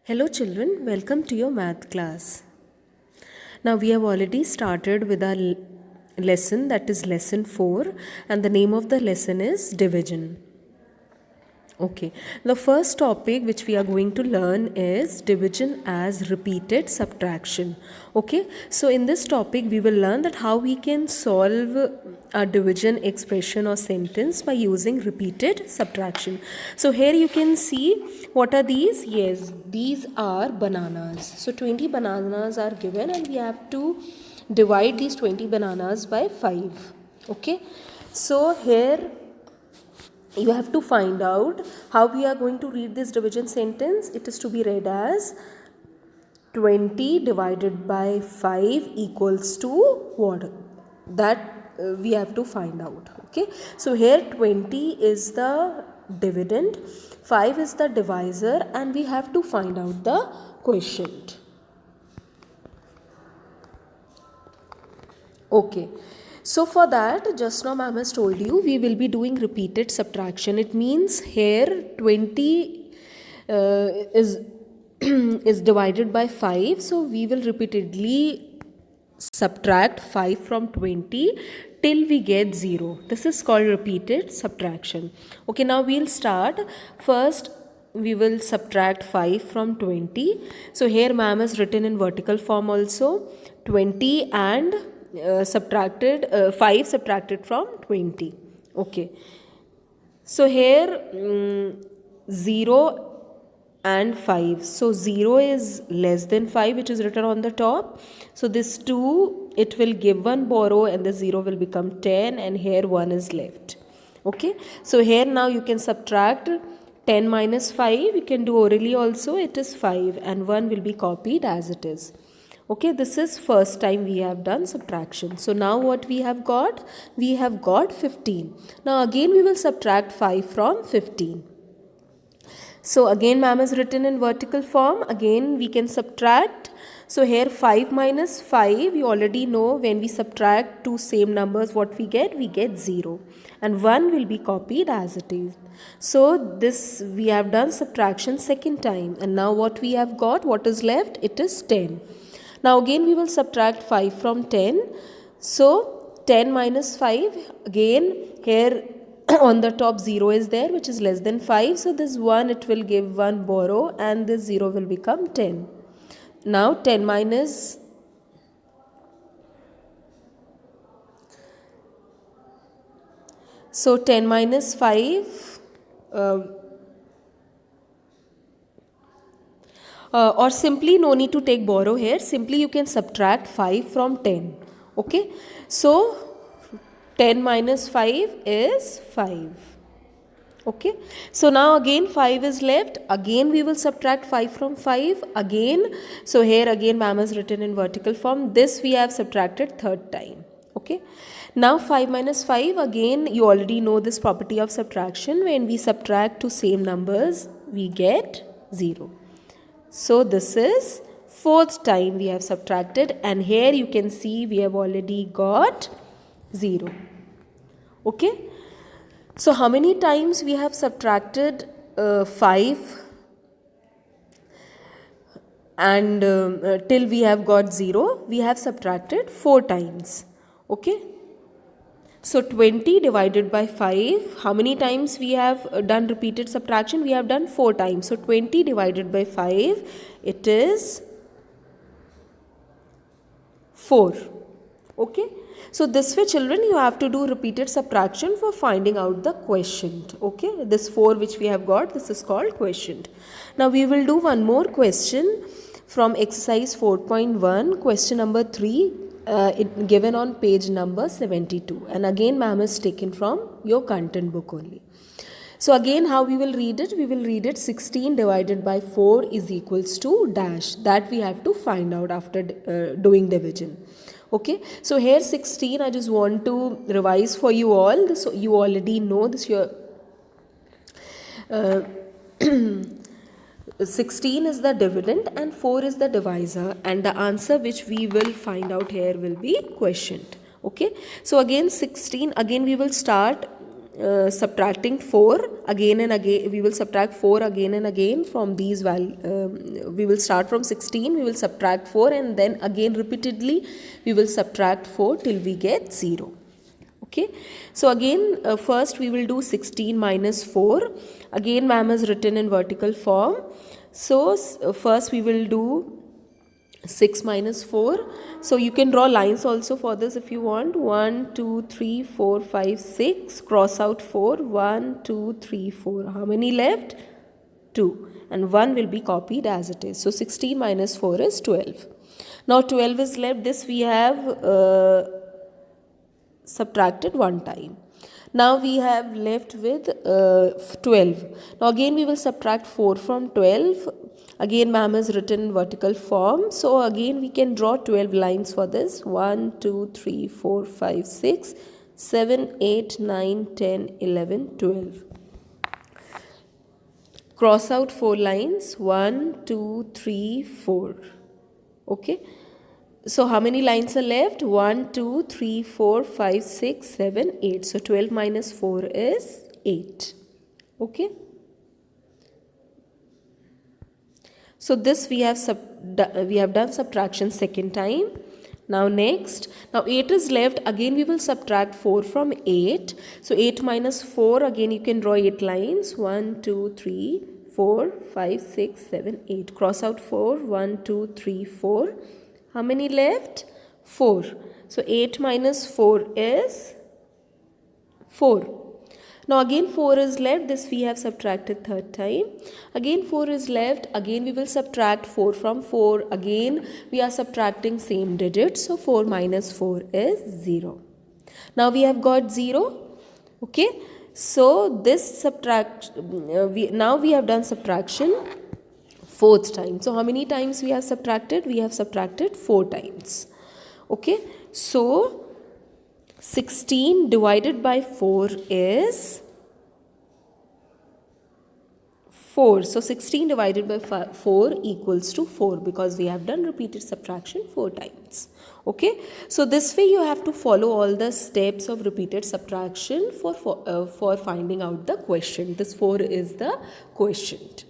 Hello children, welcome to your math class. Now we have already started with our lesson, that is lesson 4, and the name of the lesson is division. Okay, the first topic which we are going to learn is division as repeated subtraction. Okay, so in this topic we will learn that how we can solve a division expression or sentence by using repeated subtraction. So here you can see what are these? Yes, these are bananas. So 20 bananas are given and we have to divide these 20 bananas by 5. Okay, so here you have to find out how we are going to read this division sentence. It is to be read as 20 divided by 5 equals to what? That we have to find out. Okay, so here 20 is the dividend, 5 is the divisor, and we have to find out the quotient. Okay, so for that, just now ma'am has told you, we will be doing repeated subtraction. It means here 20 is is divided by 5. So we will repeatedly subtract 5 from 20 till we get 0. This is called repeated subtraction. Okay, now we'll start. First, we will subtract 5 from 20. So here ma'am has written in vertical form also 20 and subtracted 5 subtracted from 20. Okay, so here 0 and 5, so 0 is less than 5, which is written on the top. So this 2, it will give 1 borrow and the 0 will become 10, and here 1 is left. Okay, so here now you can subtract 10 minus 5. You can do orally also. It is 5 and 1 will be copied as it is. Okay, this is first time we have done subtraction. So now what we have got? We have got 15. Now again we will subtract 5 from 15. So again ma'am has written in vertical form. Again we can subtract. So here 5 minus 5, you already know when we subtract two same numbers what we get? We get 0. And 1 will be copied as it is. So this we have done subtraction second time. And now what we have got? What is left? It is 10. Now again we will subtract 5 from 10. So 10 minus 5, again here on the top 0 is there, which is less than 5. So this 1, it will give 1 borrow and this 0 will become 10. Now 10 minus so 10 minus 5 or simply no need to take borrow here, simply you can subtract 5 from 10. Okay, so 10 minus 5 is 5. Okay, so now again 5 is left. Again we will subtract 5 from 5 again. So here again ma'am has written in vertical form. This we have subtracted third time. Okay, now 5 minus 5, again you already know this property of subtraction. When we subtract two same numbers, we get 0. So this is fourth time we have subtracted, and here you can see we have already got 0. Okay, so how many times we have subtracted 5 and till we have got 0? We have subtracted 4 times. Okay, so 20 divided by 5, how many times we have done repeated subtraction? We have done 4 times. So 20 divided by 5, it is 4. Okay, so this way children, you have to do repeated subtraction for finding out the quotient. Okay, this 4 which we have got, this is called quotient. Now we will do one more question from exercise 4.1, question number 3. Given on page number 72, and again ma'am is taken from your content book only. So again how we will read it? We will read it 16 divided by 4 is equals to dash. That we have to find out after doing division. Okay, so here 16, I just want to revise for you all. This you already know this. Your 16 is the dividend and 4 is the divisor, and the answer which we will find out here will be quotient. Okay, so again 16, again we will start subtracting 4 again and again. We will subtract 4 again and again from these values. We will start from 16, we will subtract 4, and then again repeatedly we will subtract 4 till we get 0. Okay, so again first we will do 16 minus 4. Again ma'am has written in vertical form. So first we will do 6 minus 4. So you can draw lines also for this if you want. 1, 2, 3, 4, 5, 6. Cross out 4. 1, 2, 3, 4. How many left? 2. And 1 will be copied as it is. So 16 minus 4 is 12. Now 12 is left. This we have subtracted one time. Now we have left with 12. Now again we will subtract 4 from 12. Again ma'am has written in vertical form. So again we can draw 12 lines for this. 1, 2, 3, 4, 5, 6, 7, 8, 9, 10, 11, 12. Cross out 4 lines. 1, 2, 3, 4. Okay. So how many lines are left? 1, 2, 3, 4, 5, 6, 7, 8. So 12 minus 4 is 8. Okay. So this we have done subtraction second time. Now next, now 8 is left. Again we will subtract 4 from 8. So 8 minus 4, again you can draw 8 lines. 1, 2, 3, 4, 5, 6, 7, 8. Cross out 4. 1, 2, 3, 4. How many left? 4. So 8 minus 4 is 4. Now again 4 is left. This we have subtracted third time. Again 4 is left. Again we will subtract 4 from 4. Again we are subtracting same digits. So 4 minus 4 is 0. Now we have got 0. Okay. So this now we have done subtraction fourth time. So how many times we have subtracted? We have subtracted 4 times. Okay. So 16 divided by 4 is 4. So 16 divided by 4 equals to 4 because we have done repeated subtraction 4 times. Okay. So this way you have to follow all the steps of repeated subtraction for finding out the quotient. This 4 is the quotient.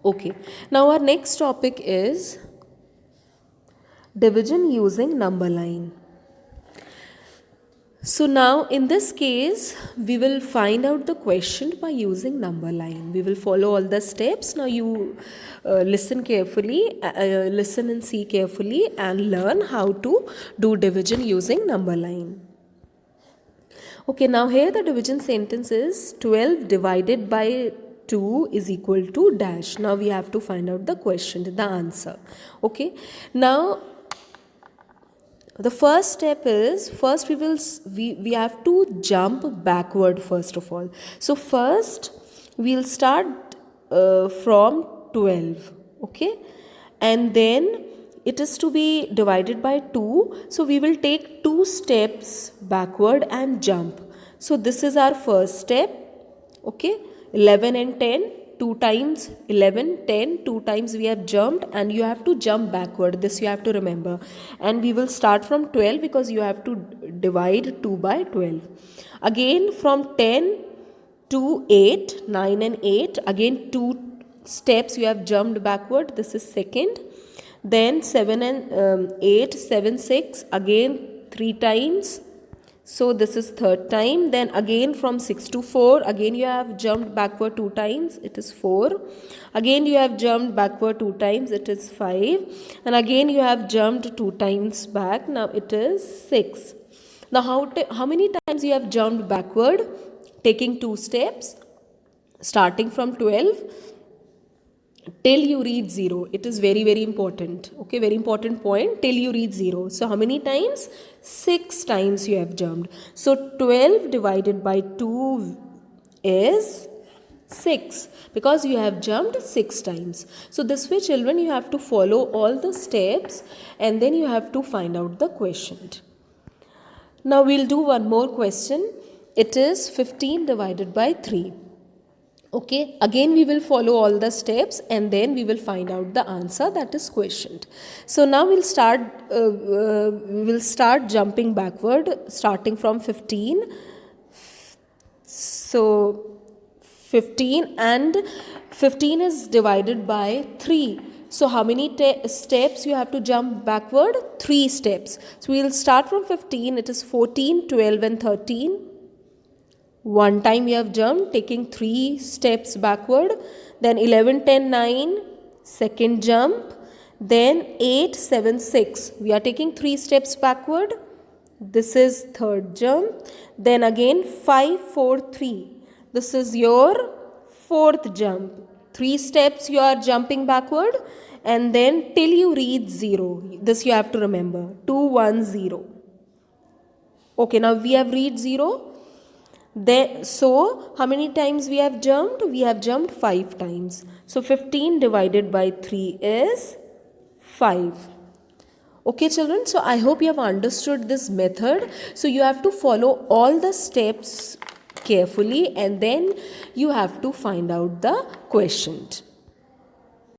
Okay. Now our next topic is division using number line. So now in this case we will find out the quotient by using number line. We will follow all the steps. Now you listen carefully, listen and see carefully and learn how to do division using number line. Okay, now here the division sentence is 12 divided by 2 is equal to dash. Now we have to find out the quotient, the answer. Okay, now the first step is, first we have to jump backward first of all. So first we'll start from 12. Okay, and then it is to be divided by 2. So we will take 2 steps backward and jump. So this is our first step. Okay, 11 and 10. 2 times 11, 10, 2 times we have jumped, and you have to jump backward. This you have to remember. And we will start from 12 because you have to divide 2 by 12. Again from 10 to 8, 9 and 8. Again 2 steps you have jumped backward. This is second. Then 7 and 8, 7, 6. Again 3 times. So this is third time. Then again from 6 to 4, again you have jumped backward 2 times, it is 4. Again you have jumped backward 2 times, it is 5. And again you have jumped 2 times back, now it is 6. Now how many times you have jumped backward? Taking 2 steps, starting from 12 till you reach 0. It is very, very important. Okay, very important point, till you reach 0. So how many times? 6 times you have jumped. So 12 divided by 2 is 6 because you have jumped 6 times. So this way children, you have to follow all the steps and then you have to find out the quotient. Now we'll do one more question. It is 15 divided by 3. Okay, again we will follow all the steps and then we will find out the answer that is questioned. So now we will start jumping backward starting from 15. So 15 and 15 is divided by 3. So how many steps you have to jump backward? 3 steps. So we will start from 15. It is 14, 12 and 13. One time we have jumped taking 3 steps backward, then 11, 10, 9, second jump, then 8, 7, 6. We are taking 3 steps backward. This is third jump. Then again 5, 4, 3. This is your fourth jump. 3 steps you are jumping backward and then till you reach 0. This you have to remember. 2, 1, 0. Okay, now we have reached 0. So how many times we have jumped? We have jumped 5 times. So 15 divided by 3 is 5. Okay children, so I hope you have understood this method. So you have to follow all the steps carefully and then you have to find out the quotient.